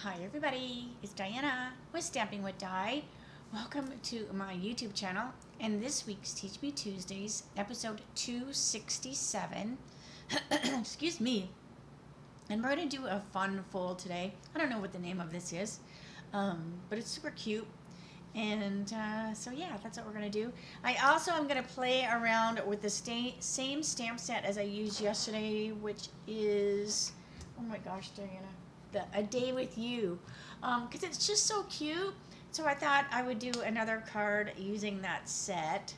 Hi everybody, it's Diana with Stamping with Di. Welcome to my YouTube channel and this week's Teach Me Tuesdays, episode 267. Excuse me. And we're going to do a fun fold today. I don't know what the name of this is, but it's super cute. And so yeah, that's what we're going to do. I also am going to play around with the same stamp set as I used yesterday, which is, oh my gosh, Diana. A Day with You, because it's just so cute. So I thought I would do another card using that set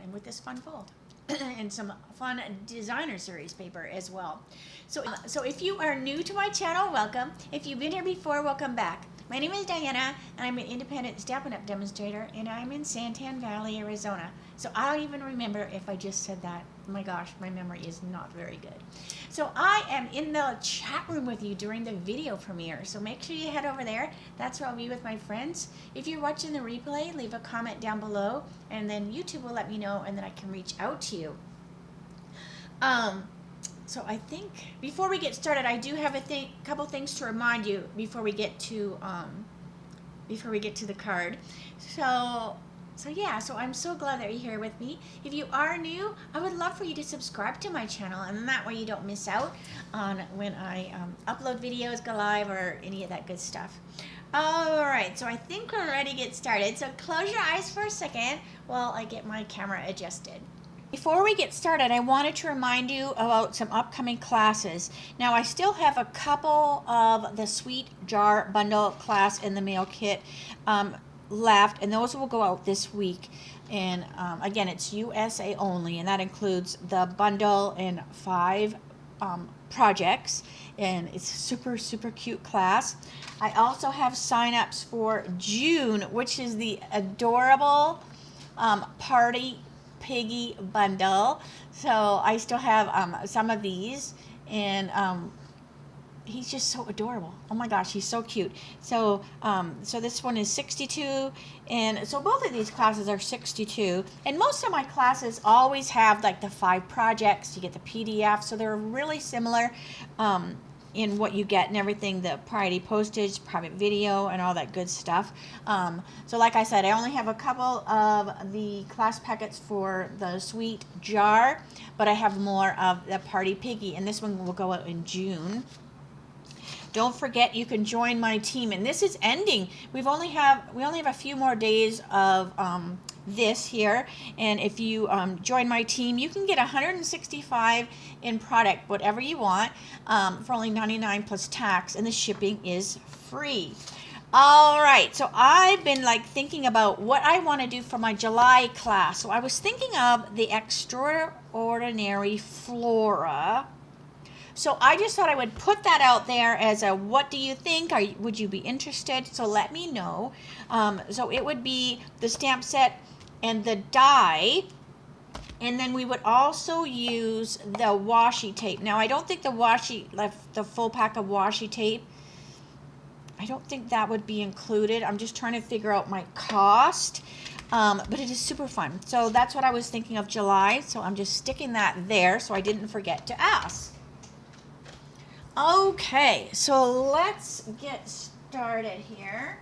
and with this fun fold and some fun designer series paper as well. So if you are new to my channel, welcome. If you've been here before, welcome back. My name is Diana and I'm an independent Stampin Up demonstrator and I'm in Santan Valley, Arizona. So I don't even remember if I just said that. Oh my gosh, my memory is not very good. So I am in the chat room with you during the video premiere. So make sure you head over there. That's where I'll be with my friends. If you're watching the replay, leave a comment down below and then YouTube will let me know and then I can reach out to you. So I think before we get started, I do have a couple things to remind you before we get to the card. So yeah, so I'm so glad that you're here with me. If you are new, I would love for you to subscribe to my channel, and that way you don't miss out on when I upload videos, go live, or any of that good stuff. All right, so I think we're ready to get started. So close your eyes for a second while I get my camera adjusted. Before we get started, I wanted to remind you about some upcoming classes. Now, I still have a couple of the Sweet Jar Bundle class in the mail kit left, and those will go out this week. And again, it's USA only, and that includes the bundle and 5 projects, and it's a super, super cute class. I also have sign-ups for June, which is the adorable Party Piggy bundle. So I still have some of these, and he's just so adorable. Oh my gosh, he's so cute. So so this one is 62, and so both of these classes are 62, and most of my classes always have like the 5 projects. You get the PDF, so they're really similar in what you get and everything, the priority postage, private video, and all that good stuff. So like I said, I only have a couple of the class packets for the Sweet Jar, but I have more of the Party Piggy, and this one will go out in June. Don't forget, you can join my team, and this is ending. We only have a few more days of this here, and if you join my team, you can get 165 in product, whatever you want, for only $99 plus tax, and the shipping is free. All right, so I've been like thinking about what I want to do for my July class. So I was thinking of the Extraordinary Flora. So I just thought I would put that out there as a what do you think? Would you be interested? So let me know. So it would be the stamp set and the die. And then we would also use the washi tape. Now I don't think the full pack of washi tape, I don't think that would be included. I'm just trying to figure out my cost. But it is super fun. So that's what I was thinking of July. So I'm just sticking that there so I didn't forget to ask. Okay, so let's get started here.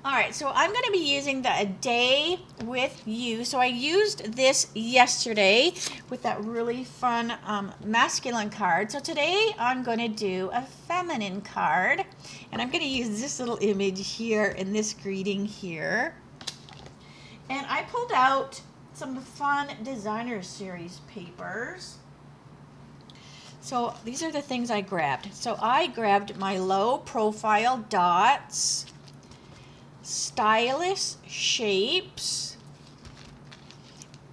All right, so I'm going to be using the A Day with You. So I used this yesterday with that really fun masculine card. So today I'm going to do a feminine card. And I'm going to use this little image here in this greeting here. And I pulled out some fun designer series papers. So these are the things I grabbed. So I grabbed my low profile dots, stylish shapes,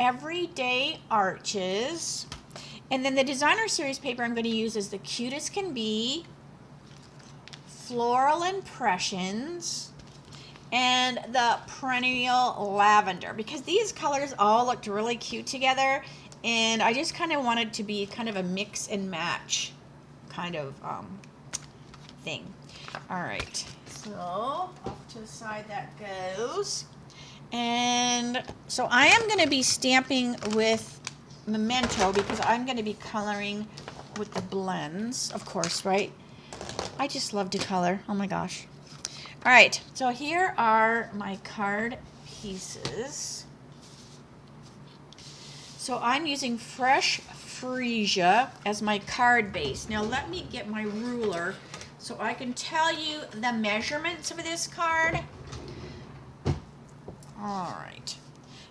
everyday arches, and then the designer series paper I'm going to use is the Cutest Can Be, Floral Impressions, and the Perennial Lavender, because these colors all looked really cute together. And I just kind of wanted to be kind of a mix and match kind of thing. All right, so off to the side that goes. And so I am going to be stamping with Memento because I'm going to be coloring with the blends, of course, right? I just love to color. Oh my gosh. All right, so here are my card pieces. So I'm using fresh freesia as my card base. Now let me get my ruler so I can tell you the measurements of this card. All right.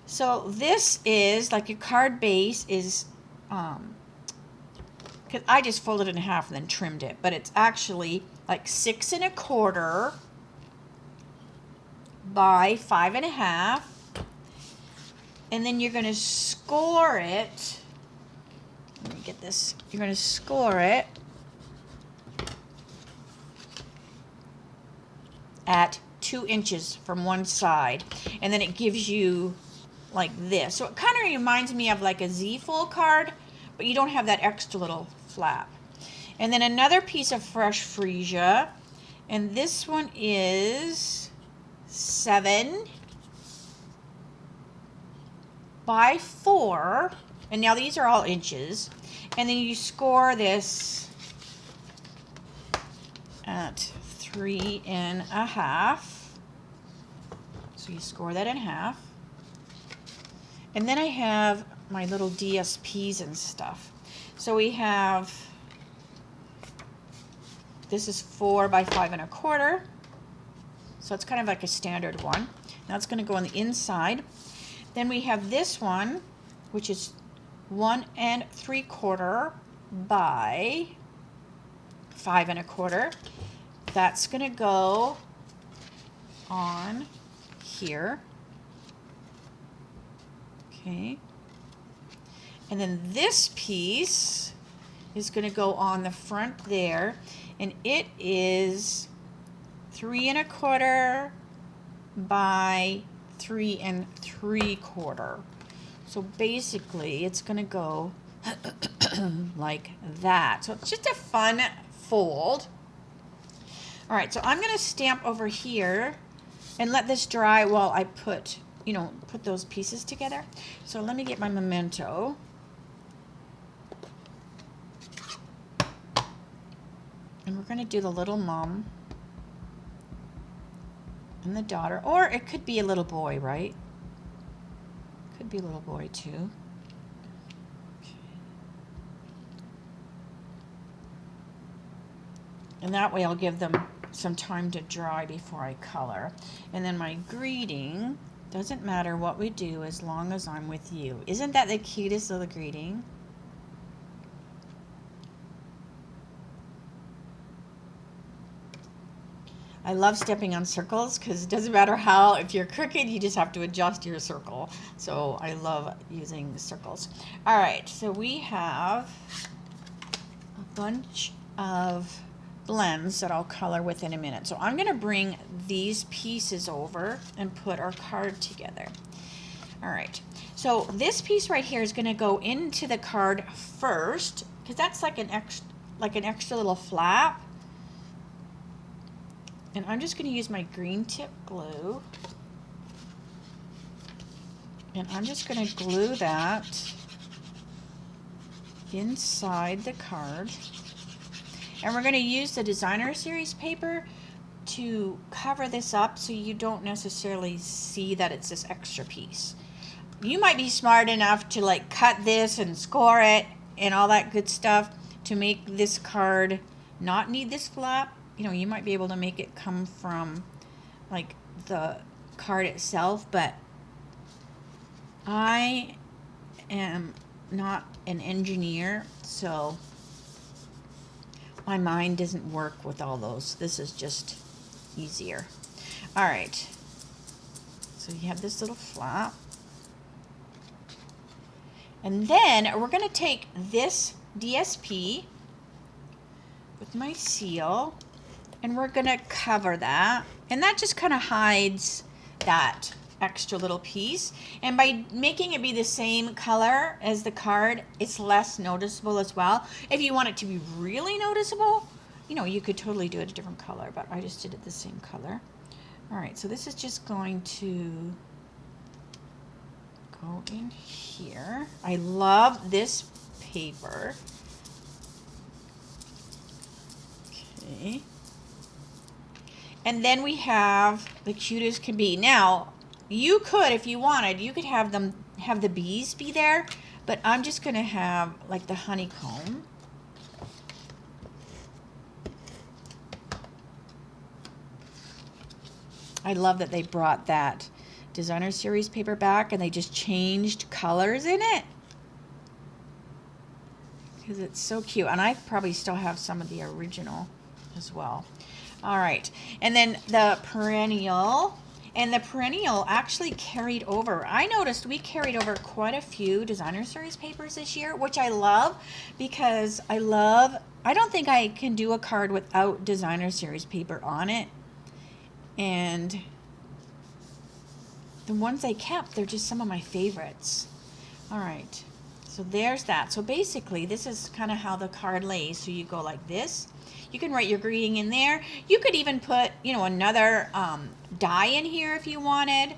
So this is like a card base is, because I just folded it in half and then trimmed it, but it's actually like 6 1/4 by 5 1/2. And then you're going to score it. Let me get this. You're going to score it at 2 inches from one side. And then it gives you like this. So it kind of reminds me of like a Z-fold card, but you don't have that extra little flap. And then another piece of fresh freesia. And this one is 7 by 4. And now these are all inches. And then you score this at 3 1/2. So you score that in half. And then I have my little DSPs and stuff. So we have, this is 4 by 5 1/4. So it's kind of like a standard one. Now it's going to go on the inside. Then we have this one, which is 1 3/4 by 5 1/4. That's going to go on here. Okay. And then this piece is going to go on the front there, and it is 3 1/4 by 3 3/4. So basically it's going to go like that. So it's just a fun fold. All right, so I'm going to stamp over here and let this dry while I put those pieces together. So let me get my memento. And we're going to do the little mom and the daughter, or it could be a little boy, right? Could be a little boy too. Okay. And that way I'll give them some time to dry before I color. And then my greeting, doesn't matter what we do as long as I'm with you. Isn't that the cutest little greeting? I love stepping on circles because it doesn't matter how, if you're crooked, you just have to adjust your circle. So I love using circles. All right, so we have a bunch of blends that I'll color within a minute. So I'm going to bring these pieces over and put our card together. All right, so this piece right here is going to go into the card first because that's like an extra little flap. And I'm just going to use my green tip glue. And I'm just going to glue that inside the card. And we're going to use the designer series paper to cover this up so you don't necessarily see that it's this extra piece. You might be smart enough to like cut this and score it and all that good stuff to make this card not need this flap. You might be able to make it come from like the card itself, but I am not an engineer, so my mind doesn't work with all those. This is just easier. All right, so you have this little flap, and then we're going to take this DSP with my seal, and we're going to cover that, and that just kind of hides that extra little piece. And by making it be the same color as the card, it's less noticeable as well. If you want it to be really noticeable, you could totally do it a different color, but I just did it the same color. All right, so this is just going to go in here. I love this paper. Okay. And then we have the cute as can be. Now, you could, if you wanted, you could have the bees be there, but I'm just gonna have like the honeycomb. I love that they brought that designer series paper back and they just changed colors in it, because it's so cute. And I probably still have some of the original as well. All right, and then the perennial. And the perennial actually carried over. I noticed we carried over quite a few designer series papers this year, which I love, because I don't think I can do a card without designer series paper on it. And the ones I kept, they're just some of my favorites. All right, so there's that. So basically, this is kind of how the card lays. So you go like this. You can write your greeting in there. You could even put, you know, another die in here if you wanted.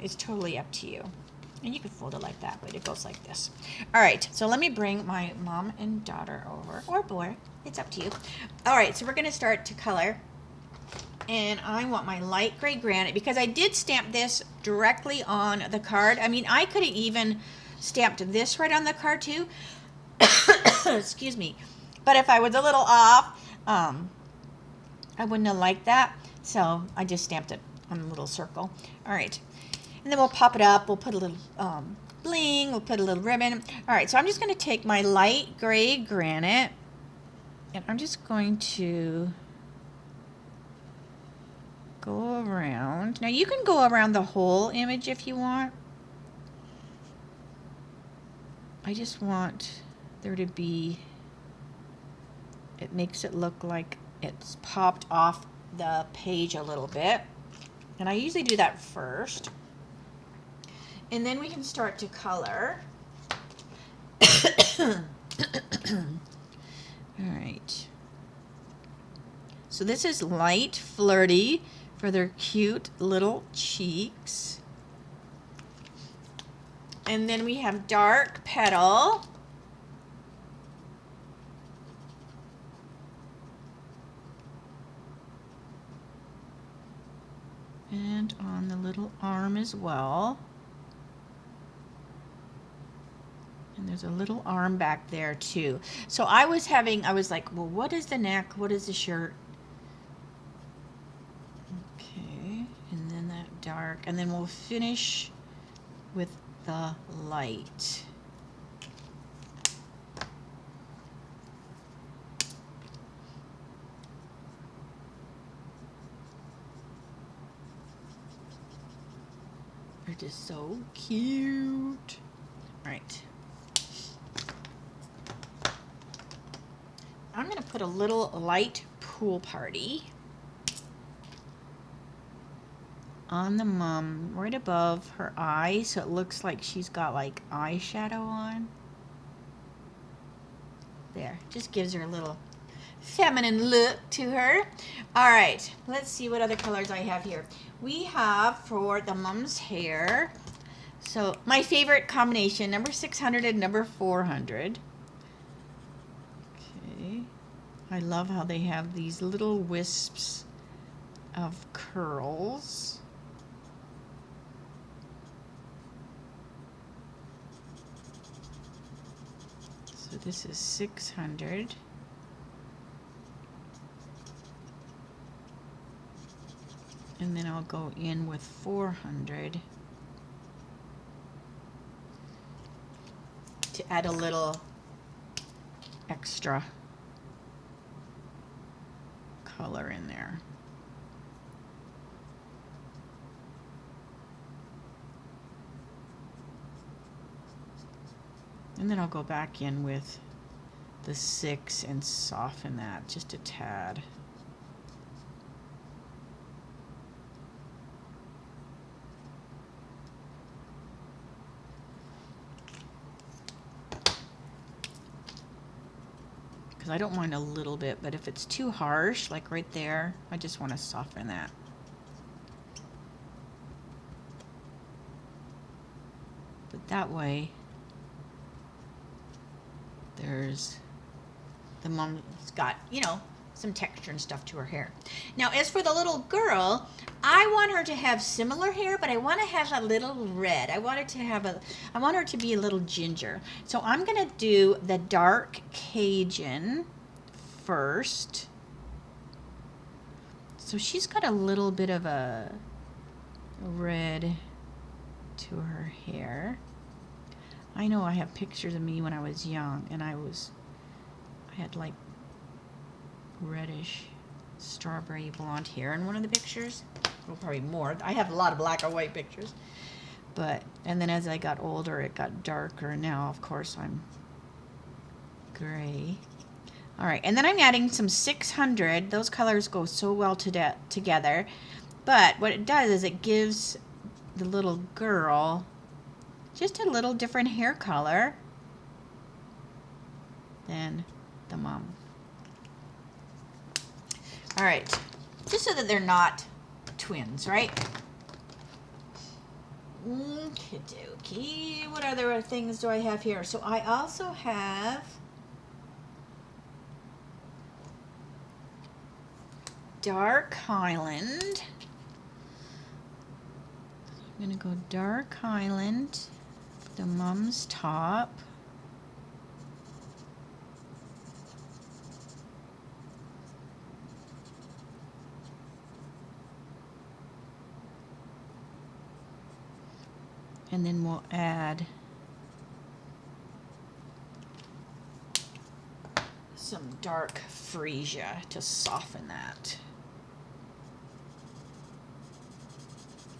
It's totally up to you. And you could fold it like that, but it goes like this. All right, so let me bring my mom and daughter over, or boy, it's up to you. All right, so we're gonna start to color. And I want my light gray granite, because I did stamp this directly on the card. I mean, I could have even stamped this right on the card too. Excuse me. But if I was a little off, I wouldn't have liked that. So I just stamped it on a little circle. All right. And then we'll pop it up. We'll put a little bling. We'll put a little ribbon. All right. So I'm just going to take my light gray granite, and I'm just going to go around. Now you can go around the whole image if you want. I just want there to be, it makes it look like it's popped off the page a little bit. And I usually do that first. And then we can start to color. All right. So this is light flirty for their cute little cheeks. And then we have dark petal. And on the little arm as well. And there's a little arm back there too. So I was like, well, what is the neck? What is the shirt? Okay, and then that dark. And then we'll finish with the light. They're just so cute. All right. I'm going to put a little light pool party on the mom right above her eye, so it looks like she's got like eyeshadow on. There, just gives her a little feminine look to her. All right, let's see what other colors I have here. We have for the mom's hair, so my favorite combination, number 600 and number 400. Okay, I love how they have these little wisps of curls. So this is 600. And then I'll go in with 400 to add a little extra color in there. And then I'll go back in with the 6 and soften that just a tad. Because I don't mind a little bit, but if it's too harsh, like right there, I just want to soften that. But that way, there's the mom's got, you know, some texture and stuff to her hair. Now, as for the little girl, I want her to have similar hair, but I want to have a little red. I want her to be a little ginger. So I'm going to do the dark Cajun first. So she's got a little bit of a red to her hair. I know I have pictures of me when I was young, and I had like reddish strawberry blonde hair in one of the pictures. Well, probably more. I have a lot of black and white pictures. And then as I got older, it got darker. Now, of course, I'm gray. All right, and then I'm adding some 600. Those colors go so well together. But what it does is it gives the little girl just a little different hair color than the mom. All right, just so that they're not twins, right? Okie-dokie. What other things do I have here? So I also have Dark Highland. I'm going to go Dark Highland, the mom's top. And then we'll add some dark freesia to soften that.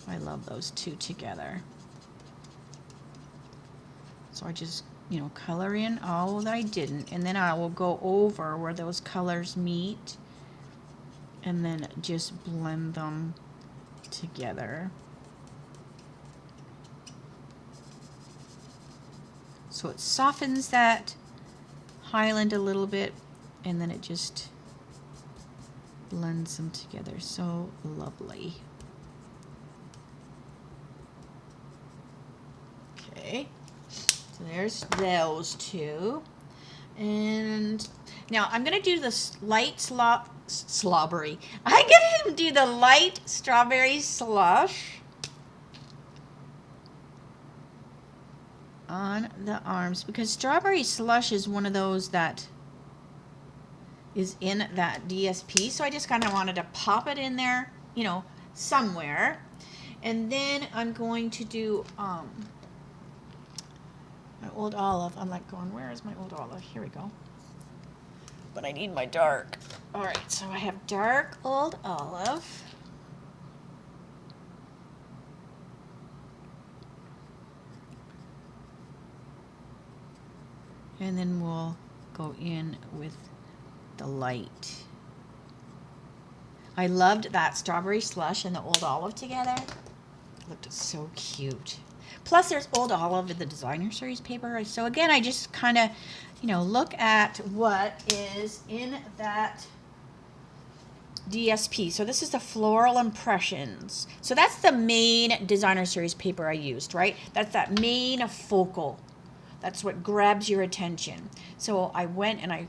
I love those two together. So I just, color in all that I didn't, and then I will go over where those colors meet and then just blend them together. So it softens that highland a little bit, and then it just blends them together so lovely. Okay, so there's those two. And now I'm going to do this light slobbery. I'm going to do the light strawberry slush on the arms, because strawberry slush is one of those that is in that DSP, so I just kind of wanted to pop it in there, somewhere. And then I'm going to do my old olive. I'm like going, where is my old olive? Here we go. But I need my dark. All right, so I have dark old olive. And then we'll go in with the light. I loved that strawberry slush and the old olive together. It looked so cute. Plus there's old olive in the designer series paper. So again, I just kind of, look at what is in that DSP. So this is the Floral Impressions. So that's the main designer series paper I used, right? That's that main focal. That's what grabs your attention. So I went and I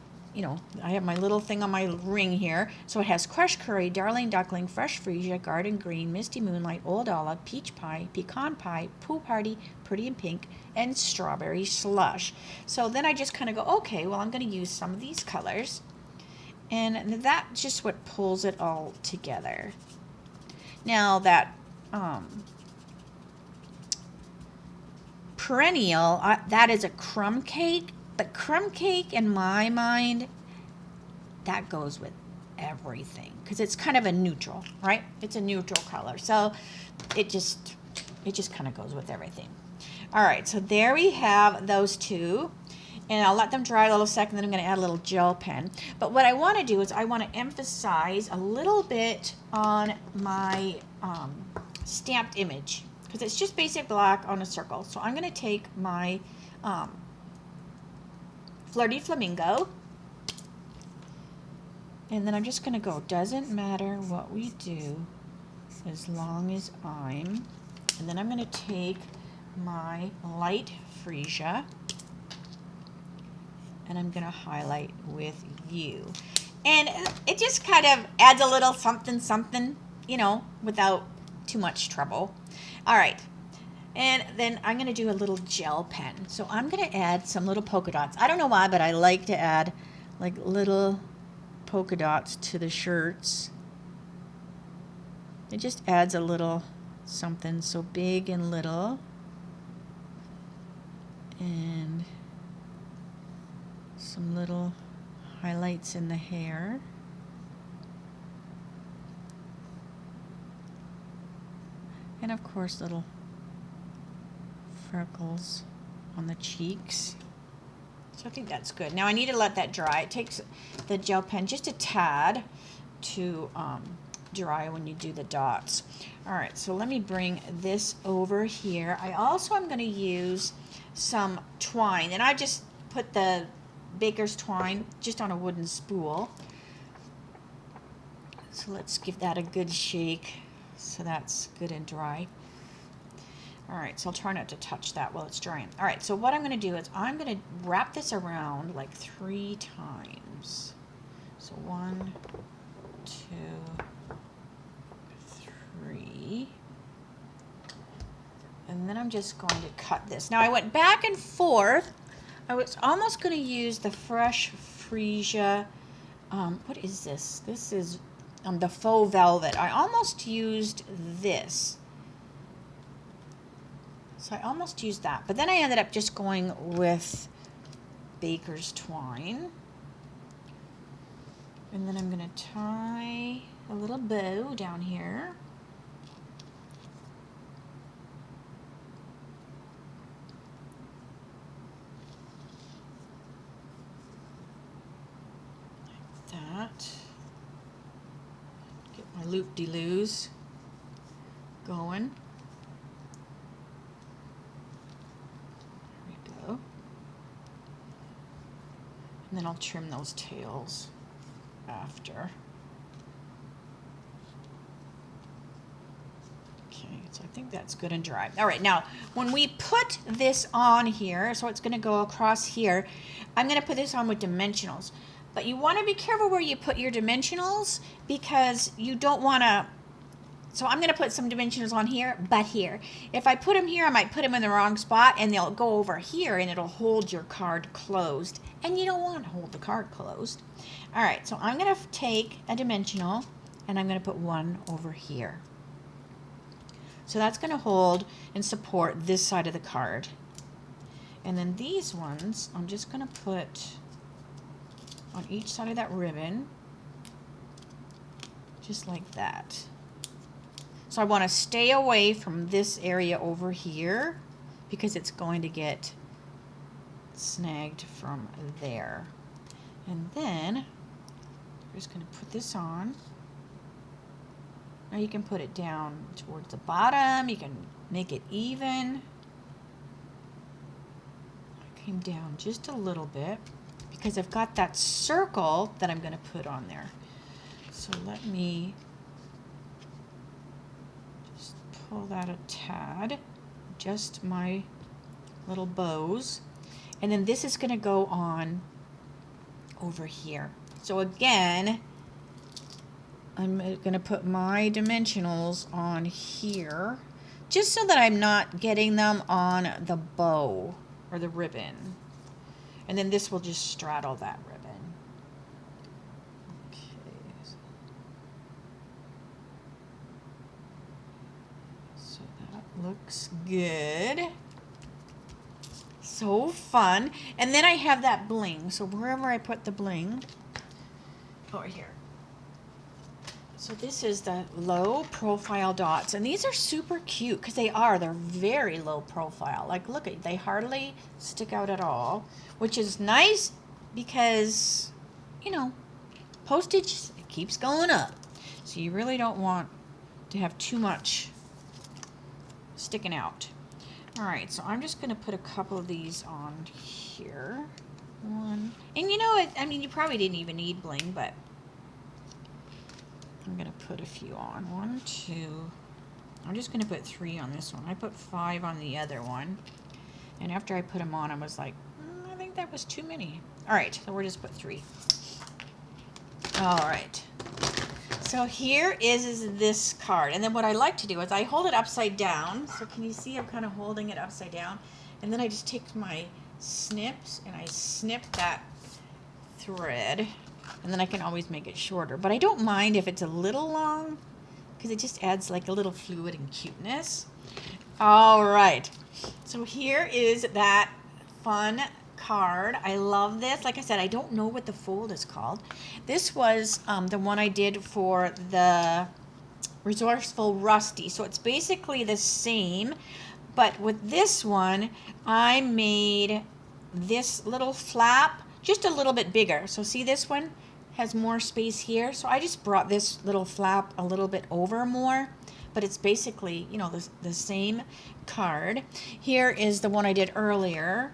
have my little thing on my ring here. So it has Crushed Curry, Darling Duckling, Fresh Freesia, Garden Green, Misty Moonlight, Old Olive, Peach Pie, Pecan Pie, Pool Party, Pretty in Pink, and Strawberry Slush. So then I just kind of go, okay, well, I'm going to use some of these colors. And that's just what pulls it all together. Now that perennial, that is a crumb cake, but crumb cake in my mind, that goes with everything because it's kind of a neutral, right? It's a neutral color, so it just kind of goes with everything. All right, so there we have those two, and I'll let them dry a little second, then I'm going to add a little gel pen. But what I want to do is I want to emphasize a little bit on my stamped image, because it's just basic black on a circle. So I'm going to take my Flirty Flamingo, and then I'm just going to go, doesn't matter what we do as long as and then I'm going to take my light freesia and I'm going to highlight with you. And it just kind of adds a little something, something, you know, without too much trouble. All right. And then I'm going to do a little gel pen. So I'm going to add some little polka dots. I don't know why, but I like to add like little polka dots to the shirts. It just adds a little something, so big and little. And some little highlights in the hair. And of course little freckles on the cheeks. So I think that's good. Now I need to let that dry. It takes the gel pen just a tad to dry when you do the dots. All right, so let me bring this over here. I also am going to use some twine, and I just put the baker's twine just on a wooden spool. So let's give that a good shake so that's good and dry. All right, so I'll try not to touch that while it's drying. All right, so what I'm going to do is I'm going to wrap this around like 3 times. So 1, 2, 3. And then I'm just going to cut this. Now I went back and forth. I was almost going to use the Fresh Freesia. What is this? This is the faux velvet. I almost used this. So I almost used that, but then I ended up just going with baker's twine. And then I'm going to tie a little bow down here. Like that. Get my loop-de-loos going. And then I'll trim those tails after. Okay, so I think that's good and dry. All right, now when we put this on here, so it's going to go across here, I'm going to put this on with dimensionals. But you want to be careful where you put your dimensionals because you don't want to. So I'm going to put some dimensionals on here, but here. If I put them here, I might put them in the wrong spot and they'll go over here and it'll hold your card closed. And you don't want to hold the card closed. All right, so I'm going to take a dimensional and I'm going to put one over here. So that's going to hold and support this side of the card. And then these ones, I'm just going to put on each side of that ribbon, just like that. So I want to stay away from this area over here because it's going to get snagged from there. And then I'm just going to put this on. Now you can put it down towards the bottom. You can make it even. I came down just a little bit because I've got that circle that I'm going to put on there. So let me pull that a tad, just my little bows, and then this is going to go on over here. So again, I'm going to put my dimensionals on here just so that I'm not getting them on the bow or the ribbon, and then this will just straddle that ribbon. Looks good. So fun. And then I have that bling. So wherever I put the bling, over here. So this is the low profile dots. And these are super cute because they're very low profile. Like look at, they hardly stick out at all, which is nice because, you know, postage, it keeps going up. So you really don't want to have too much sticking out. All right, so I'm just going to put a couple of these on here. One, and you know what? I mean, you probably didn't even need bling, but I'm going to put a few on. 1, 2. I'm just going to put 3 on this one. I put 5 on the other one, and after I put them on, I was like, I think that was too many. All right, so we'll just put 3. All right. So here is this card. And then what I like to do is I hold it upside down. So can you see I'm kind of holding it upside down? And then I just take my snips and I snip that thread. And then I can always make it shorter. But I don't mind if it's a little long because it just adds like a little fluid and cuteness. All right. So here is that fun card. I love this. Like I said, I don't know what the fold is called. This was the one I did for the Resourceful Rusty. So it's basically the same, but with this one, I made this little flap just a little bit bigger. So see, this one has more space here. So I just brought this little flap a little bit over more, but it's basically, you know, the same card. Here is the one I did earlier.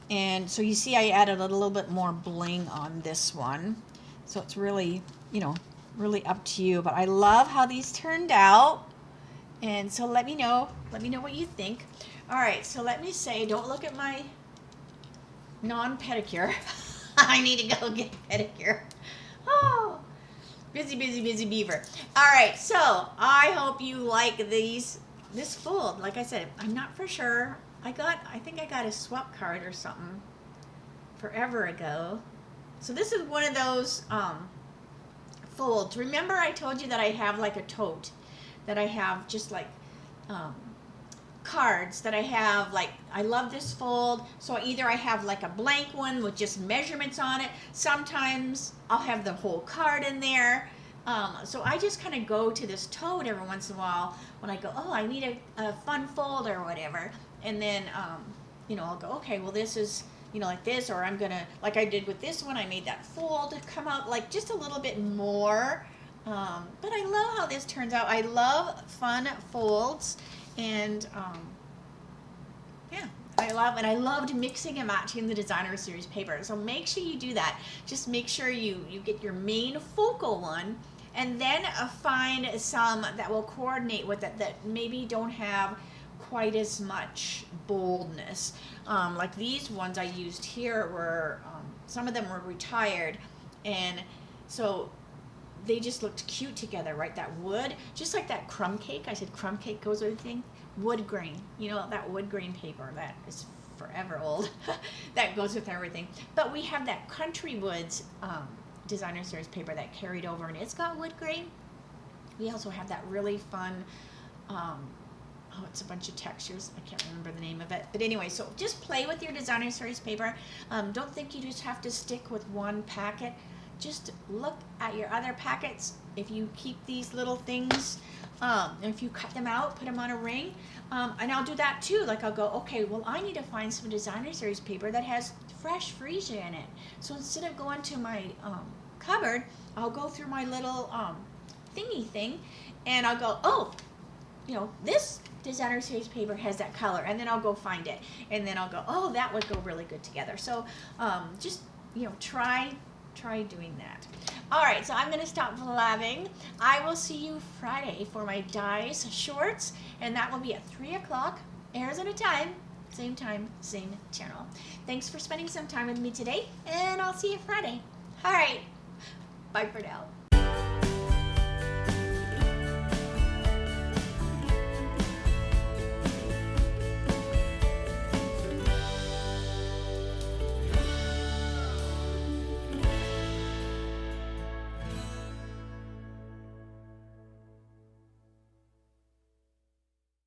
And so you see I added a little bit more bling on this one. So it's really, you know, really up to you. But I love how these turned out. And so let me know what you think. All right, so let me say, don't look at my non-pedicure. I need to go get a pedicure. Oh, busy, busy, busy beaver. All right, so I hope you like this fold. Like I said, I'm not for sure. I think I got a swap card or something forever ago. So this is one of those folds. Remember I told you that I have like a tote, that I have just like cards that I have, like, I love this fold. So either I have like a blank one with just measurements on it. Sometimes I'll have the whole card in there. So I just kind of go to this tote every once in a while when I go, oh, I need a fun fold or whatever. And then, you know, I'll go, okay, well, this is, you know, like this, or I'm going to, like I did with this one, I made that fold come out like just a little bit more. But I love how this turns out. I love fun folds. And, yeah, I loved mixing and matching the designer series paper. So make sure you do that. Just make sure you get your main focal one, and then find some that will coordinate with it that maybe don't have quite as much boldness. Like these ones I used here were, some of them were retired, and so they just looked cute together, right? That wood, just like that crumb cake. I said crumb cake goes with everything. Wood grain, you know, that wood grain paper that is forever old. That goes with everything. But we have that Country Woods designer series paper that carried over, and it's got wood grain. We also have that really fun, oh, it's a bunch of textures. I can't remember the name of it. But anyway, so just play with your designer series paper. Don't think you just have to stick with one packet. Just look at your other packets. If you keep these little things, and if you cut them out, put them on a ring, and I'll do that too. Like I'll go, okay, well, I need to find some designer series paper that has fresh freesia in it. So instead of going to my cupboard, I'll go through my little thingy thing, and I'll go, oh, you know, this designer series paper has that color, and then I'll go find it, and then I'll go, oh, that would go really good together. So just, you know, try doing that. All right, so I'm going to stop blabbing. I will see you Friday for my dies shorts, and that will be at 3 o'clock Arizona time, same channel. Thanks for spending some time with me today, and I'll see you Friday. All right, bye for now.